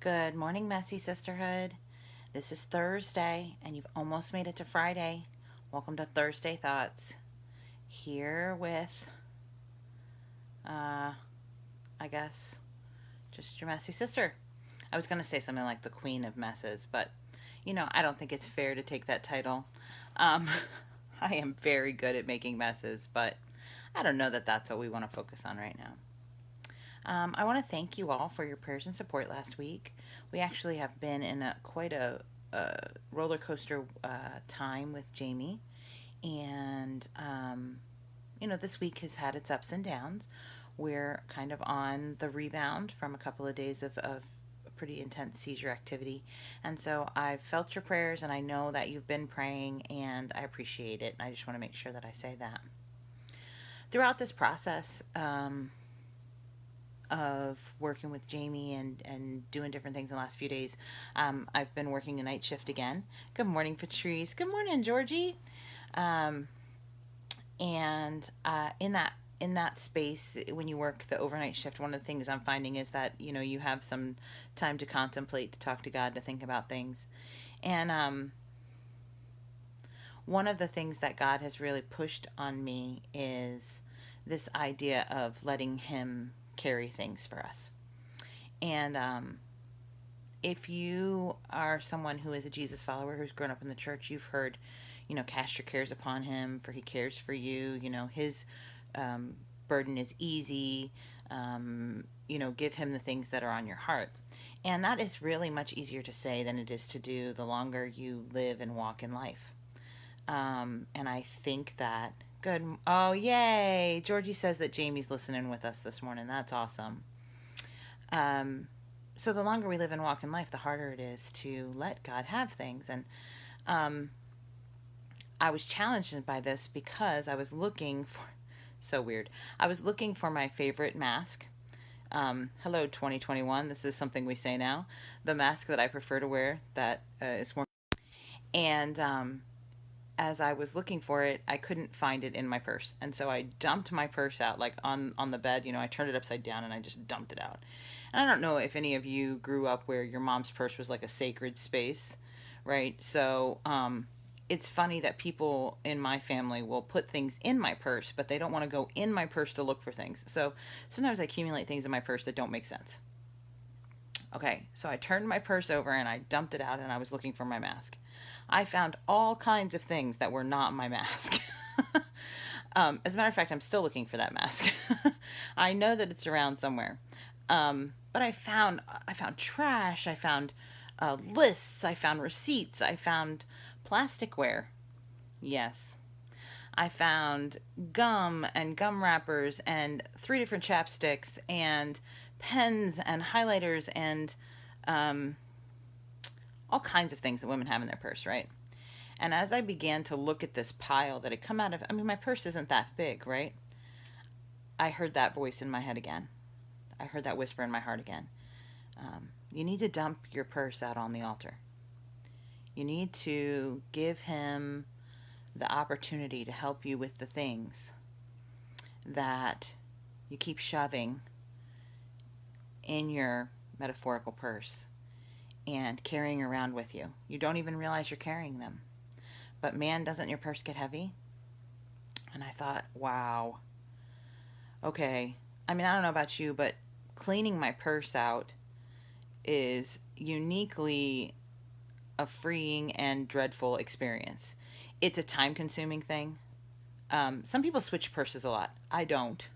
Good morning, Messy Sisterhood. This is Thursday, and you've almost made it to Friday. Welcome to Thursday Thoughts. Here with, uh, I guess, just your messy sister. I was going to say something like the Queen of Messes, but, I don't think it's fair to take that title. Um, I am very good at making messes, but I don't know that that's what we want to focus on right now. I want to thank you all for your prayers and support last week. We actually have been in quite a roller coaster time with Jamie, and this week has had its ups and downs. We're kind of on the rebound from a couple of days of pretty intense seizure activity, and so I've felt your prayers, and I know that you've been praying, and I appreciate it. I just want to make sure that I say that throughout this process. Of working with Jamie and doing different things in the last few days. I've been working a night shift again. Good morning, Patrice. Good morning, Georgie. Um, and in that space, when you work the overnight shift, one of the things I'm finding is that you have some time to contemplate, to talk to God, to think about things. And one of the things that God has really pushed on me is this idea of letting Him carry things for us. And if you are someone who is a Jesus follower who's grown up in the church, you've heard, cast your cares upon Him, for He cares for you. His burden is easy. Give Him the things that are on your heart. And that is really much easier to say than it is to do the longer you live and walk in life. And I think that good. Oh, yay! Georgie says that Jamie's listening with us this morning. That's awesome. So the longer we live and walk in life, the harder it is to let God have things. And I was challenged by this because I was looking for. So weird. I was looking for my favorite mask. Hello, 2021. This is something we say now. The mask that I prefer to wear that is more. And as I was looking for it, I couldn't find it in my purse. And so I dumped my purse out, like on the bed. I turned it upside down and I just dumped it out. And I don't know if any of you grew up where your mom's purse was like a sacred space, right? So it's funny that people in my family will put things in my purse, but they don't want to go in my purse to look for things. So sometimes I accumulate things in my purse that don't make sense. Okay, so I turned my purse over and I dumped it out and I was looking for my mask. I found all kinds of things that were not my mask. As a matter of fact, I'm still looking for that mask. I know that it's around somewhere. But I found trash. I found lists. I found receipts. I found plasticware. Yes. I found gum and gum wrappers and 3 different chapsticks and pens and highlighters and all kinds of things that women have in their purse, right? And as I began to look at this pile that had come out of, my purse isn't that big, right? I heard that voice in my head again. I heard that whisper in my heart again. You need to dump your purse out on the altar. You need to give Him the opportunity to help you with the things that you keep shoving in your metaphorical purse and carrying around with you. You don't even realize you're carrying them. But man, doesn't your purse get heavy? And I thought, wow. Okay. I don't know about you, but cleaning my purse out is uniquely a freeing and dreadful experience. It's a time-consuming thing. Some people switch purses a lot. I don't.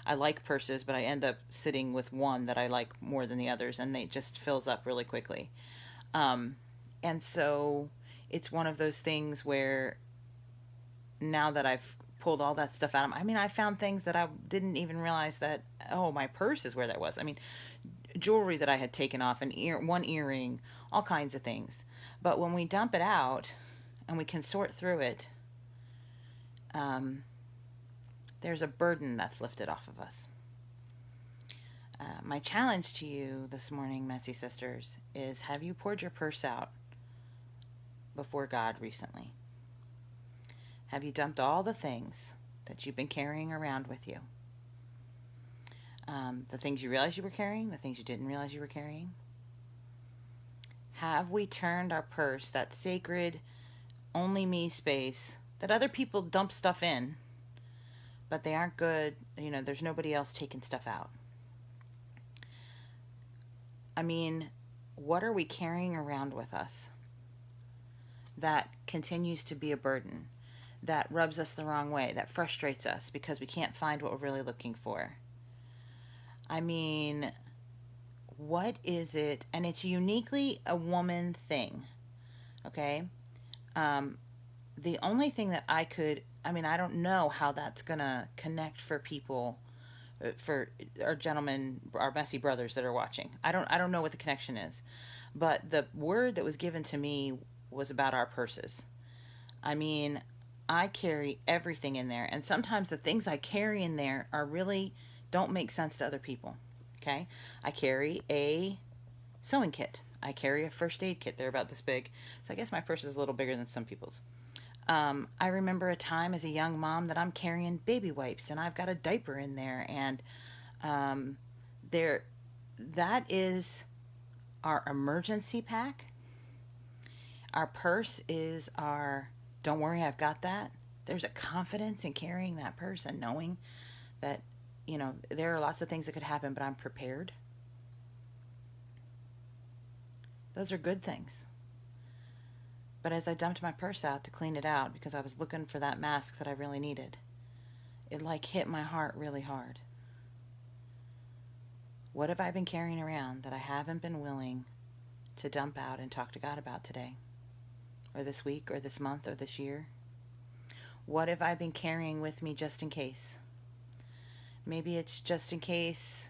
I like purses, but I end up sitting with one that I like more than the others, and it just fills up really quickly. And so it's one of those things where now that I've pulled all that stuff out, I found things that I didn't even realize that, oh, my purse is where that was. Jewelry that I had taken off, one earring, all kinds of things. But when we dump it out and we can sort through it, there's a burden that's lifted off of us. My challenge to you this morning, Messy Sisters, is have you poured your purse out before God recently? Have you dumped all the things that you've been carrying around with you? The things you realized you were carrying, the things you didn't realize you were carrying? Have we turned our purse, that sacred, only me space that other people dump stuff in, but they aren't good, there's nobody else taking stuff out? I mean, what are we carrying around with us that continues to be a burden, that rubs us the wrong way, that frustrates us because we can't find what we're really looking for? I mean, what is it? And it's uniquely a woman thing, okay? The only thing that I don't know how that's going to connect for people, for our gentlemen, our messy brothers that are watching. I don't know what the connection is. But the word that was given to me was about our purses. I mean, I carry everything in there, and sometimes the things I carry in there are really don't make sense to other people. Okay? I carry a sewing kit. I carry a first aid kit. They're about this big. So I guess my purse is a little bigger than some people's. I remember a time as a young mom that I'm carrying baby wipes and I've got a diaper in there, and there, that is our emergency pack. Our purse is our don't worry, I've got that. There's a confidence in carrying that purse and knowing that, there are lots of things that could happen, but I'm prepared. Those are good things. But as I dumped my purse out to clean it out because I was looking for that mask that I really needed, it hit my heart really hard. What have I been carrying around that I haven't been willing to dump out and talk to God about today? Or this week, or this month, or this year? What have I been carrying with me just in case? Maybe it's just in case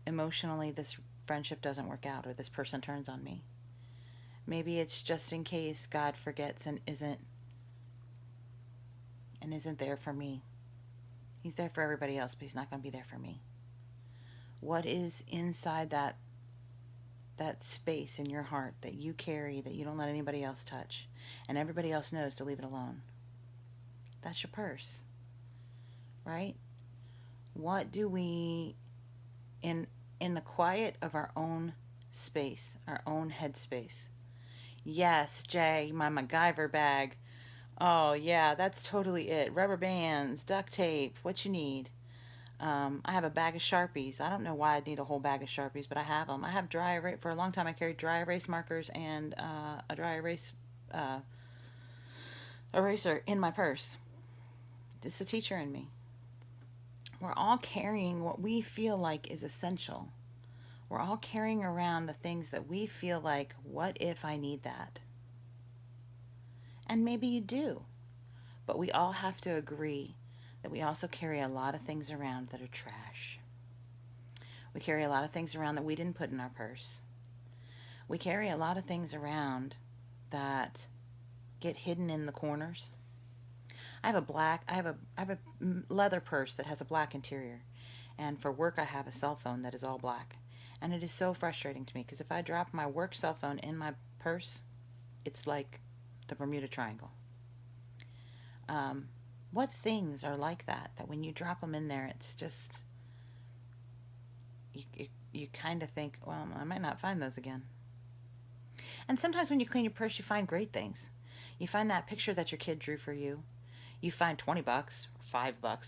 emotionally this friendship doesn't work out or this person turns on me. Maybe it's just in case God forgets and isn't there for me. He's there for everybody else, but he's not going to be there for me. What is inside that space in your heart that you carry that you don't let anybody else touch, and everybody else knows to leave it alone? That's your purse, right? What do we, in the quiet of our own space, our own head space? Yes, Jay, my MacGyver bag. Oh yeah, that's totally it. Rubber bands, duct tape, what you need. I have a bag of Sharpies. I don't know why I'd need a whole bag of Sharpies, but I have them. I have dry erase. For a long time, I carried dry erase markers and a dry erase eraser in my purse. It's the teacher in me. We're all carrying what we feel like is essential. We're all carrying around the things that we feel like, what if I need that? And maybe you do. But we all have to agree that we also carry a lot of things around that are trash. We carry a lot of things around that we didn't put in our purse. We carry a lot of things around that get hidden in the corners. I have a leather purse that has a black interior, and for work I have a cell phone that is all black. And it is so frustrating to me because if I drop my work cell phone in my purse, it's like the Bermuda Triangle. What things are like that when you drop them in there, it's just, you kind of think, well, I might not find those again. And sometimes when you clean your purse, you find great things. You find that picture that your kid drew for you. You find $20, $5,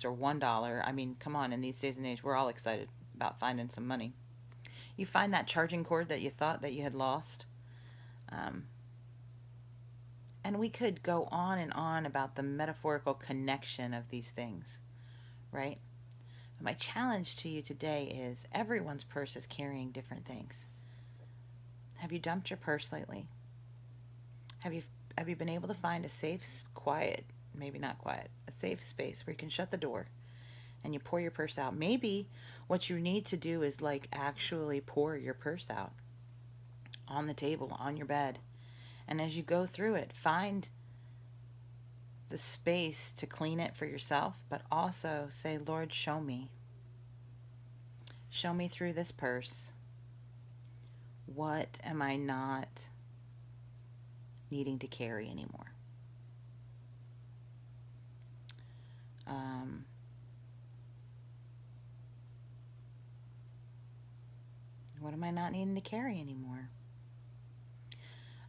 or $1. I mean, come on, in these days and age, we're all excited about finding some money. You find that charging cord that you thought that you had lost. And we could go on and on about the metaphorical connection of these things, right? But my challenge to you today is everyone's purse is carrying different things. Have you dumped your purse lately? Have you been able to find a safe, quiet, maybe not quiet, a safe space where you can shut the door and you pour your purse out? Maybe what you need to do is actually pour your purse out on the table, on your bed. And as you go through it, find the space to clean it for yourself, but also say, Lord, show me. Show me through this purse. What am I not needing to carry anymore? What am I not needing to carry anymore?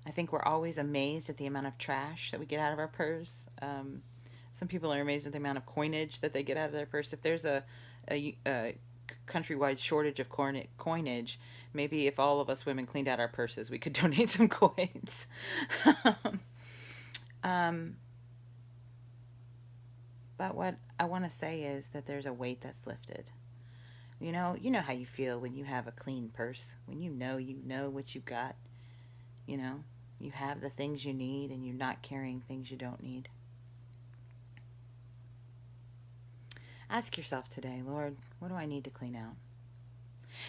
I think we're always amazed at the amount of trash that we get out of our purse. Some people are amazed at the amount of coinage that they get out of their purse. If there's a countrywide shortage of coinage, maybe if all of us women cleaned out our purses, we could donate some coins. um, but what I want to say is that there's a weight that's lifted. You know how you feel when you have a clean purse, when you know what you got. You know, you have the things you need and you're not carrying things you don't need. Ask yourself today, Lord, what do I need to clean out?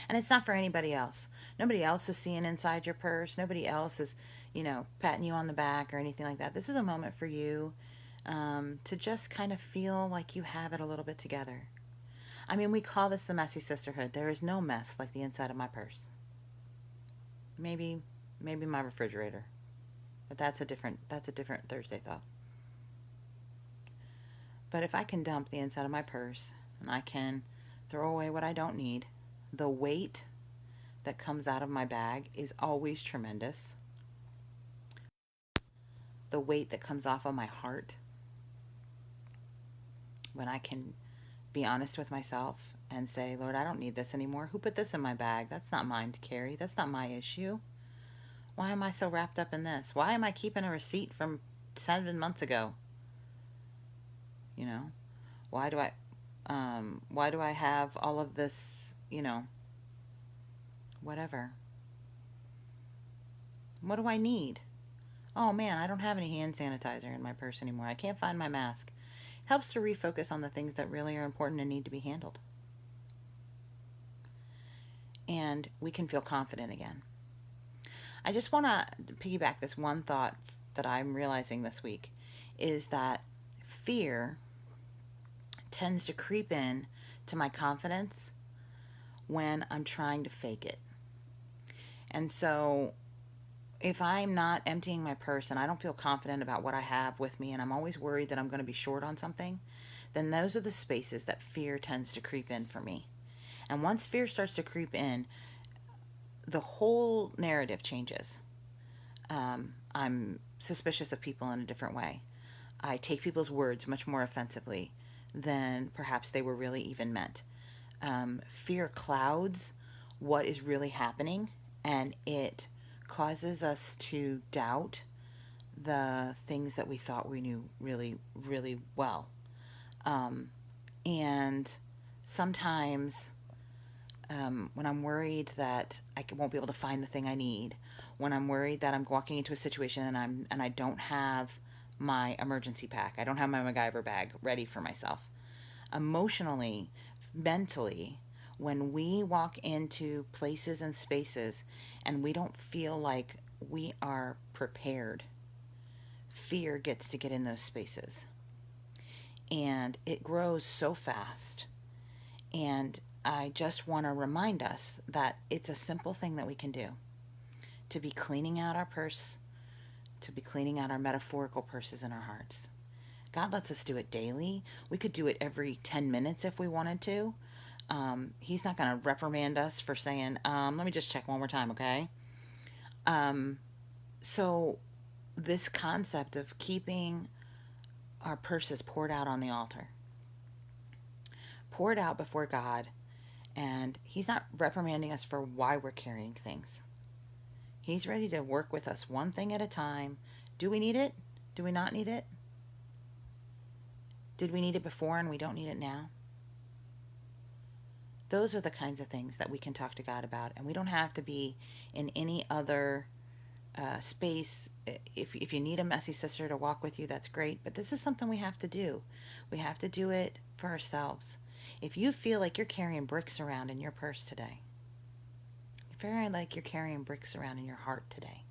And it's not for anybody else. Nobody else is seeing inside your purse. Nobody else is, patting you on the back or anything like that. This is a moment for you to just kind of feel like you have it a little bit together. I mean, we call this the messy sisterhood. There is no mess like the inside of my purse. Maybe my refrigerator. But that's a different Thursday thought. But if I can dump the inside of my purse and I can throw away what I don't need, the weight that comes out of my bag is always tremendous. The weight that comes off of my heart when I can be honest with myself and say, Lord, I don't need this anymore. Who put this in my bag? That's not mine to carry. That's not my issue. Why am I so wrapped up in this? Why am I keeping a receipt from 7 months ago? Why do I have all of this, whatever? What do I need? Oh man, I don't have any hand sanitizer in my purse anymore. I can't find my mask. It helps to refocus on the things that really are important and need to be handled. And we can feel confident again. I just want to piggyback this one thought that I'm realizing this week is that fear tends to creep in to my confidence when I'm trying to fake it. And so if I'm not emptying my purse and I don't feel confident about what I have with me and I'm always worried that I'm going to be short on something, then those are the spaces that fear tends to creep in for me. And once fear starts to creep in, the whole narrative changes. I'm suspicious of people in a different way. I take people's words much more offensively than perhaps they were really even meant. Fear clouds what is really happening, and it causes us to doubt the things that we thought we knew really, really well. And sometimes when I'm worried that I won't be able to find the thing I need, when I'm worried that I'm walking into a situation and I don't have my emergency pack, I don't have my MacGyver bag ready for myself. Emotionally, mentally, when we walk into places and spaces and we don't feel like we are prepared, fear gets to get in those spaces. And it grows so fast. And I just want to remind us that it's a simple thing that we can do. To be cleaning out our purse, to be cleaning out our metaphorical purses in our hearts. God lets us do it daily. We could do it every 10 minutes if we wanted to. He's not going to reprimand us for saying, let me just check one more time, okay? So this concept of keeping our purses poured out on the altar, poured out before God, and he's not reprimanding us for why we're carrying things. He's ready to work with us one thing at a time. Do we need it? Do we not need it? Did we need it before and we don't need it now? Those are the kinds of things that we can talk to God about, and we don't have to be in any other space. If you need a messy sister to walk with you, that's great, but this is something we have to do. We have to do it for ourselves. If you feel like you're carrying bricks around in your purse today, if you feel like you're carrying bricks around in your heart today,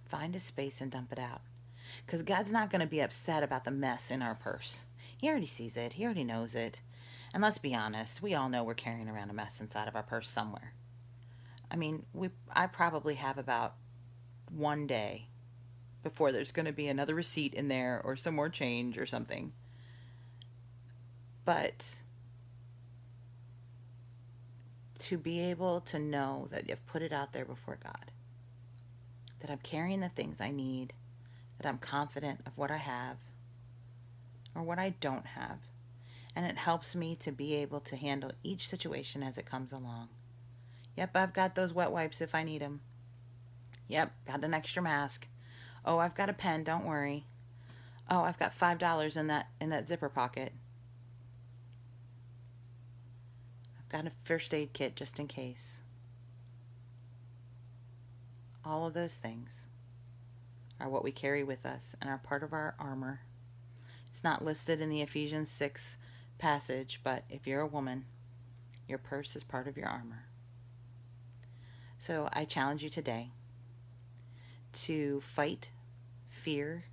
find a space and dump it out. Because God's not going to be upset about the mess in our purse. He already sees it. He already knows it. And let's be honest, we all know we're carrying around a mess inside of our purse somewhere. I mean, I probably have about one day before there's going to be another receipt in there or some more change or something. But to be able to know that you've put it out there before God that I'm carrying the things I need, that I'm confident of what I have or what I don't have. And it helps me to be able to handle each situation as it comes along. Yep, I've got those wet wipes if I need them. Yep, got an extra mask. Oh, I've got a pen, don't worry. Oh, I've got $5 in that zipper pocket. I've got a first aid kit just in case. All of those things are what we carry with us and are part of our armor. It's not listed in the Ephesians 6 passage, but if you're a woman, your purse is part of your armor. So I challenge you today to fight fear,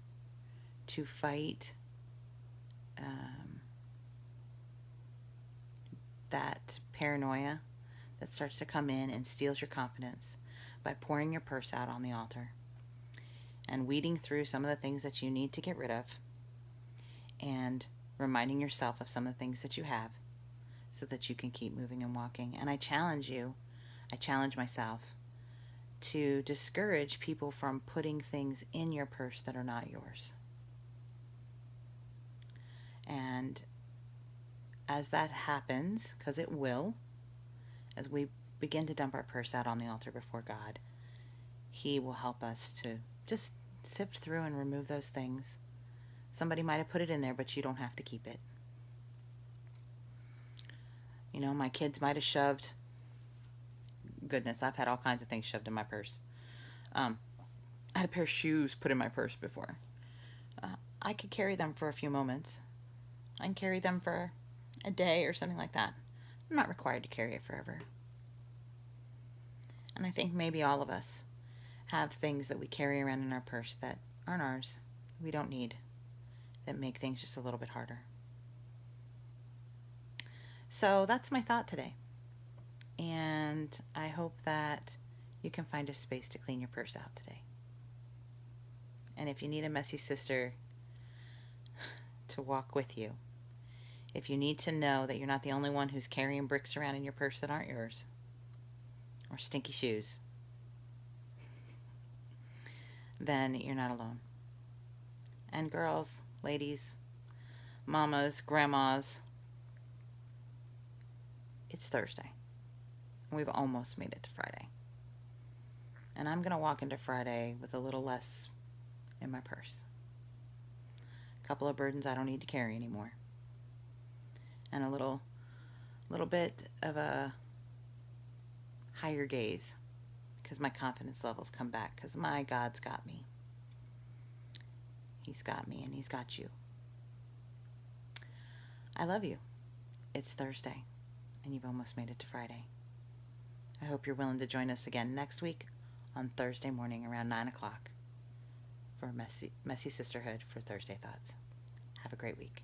to fight that paranoia that starts to come in and steals your confidence by pouring your purse out on the altar and weeding through some of the things that you need to get rid of and reminding yourself of some of the things that you have so that you can keep moving and walking. And I challenge myself to discourage people from putting things in your purse that are not yours. And as that happens, because it will, as we begin to dump our purse out on the altar before God, He will help us to just sift through and remove those things. Somebody might have put it in there, but you don't have to keep it. You know, my kids might have shoved, goodness, I've had all kinds of things shoved in my purse. I had a pair of shoes put in my purse before. I could carry them for a few moments. I can carry them for a day or something like that. I'm not required to carry it forever. And I think maybe all of us have things that we carry around in our purse that aren't ours, we don't need, that make things just a little bit harder. So that's my thought today. And I hope that you can find a space to clean your purse out today. And if you need a messy sister to walk with you, if you need to know that you're not the only one who's carrying bricks around in your purse that aren't yours, or stinky shoes, then you're not alone. And girls, ladies, mamas, grandmas, it's Thursday. We've almost made it to Friday. And I'm going to walk into Friday with a little less in my purse. A couple of burdens I don't need to carry anymore. And a little bit of a higher gaze, because my confidence levels come back, because my God's got me. He's got me, and He's got you. I love you. It's Thursday, and you've almost made it to Friday. I hope you're willing to join us again next week on Thursday morning around 9 o'clock for Messy Sisterhood for Thursday Thoughts. Have a great week.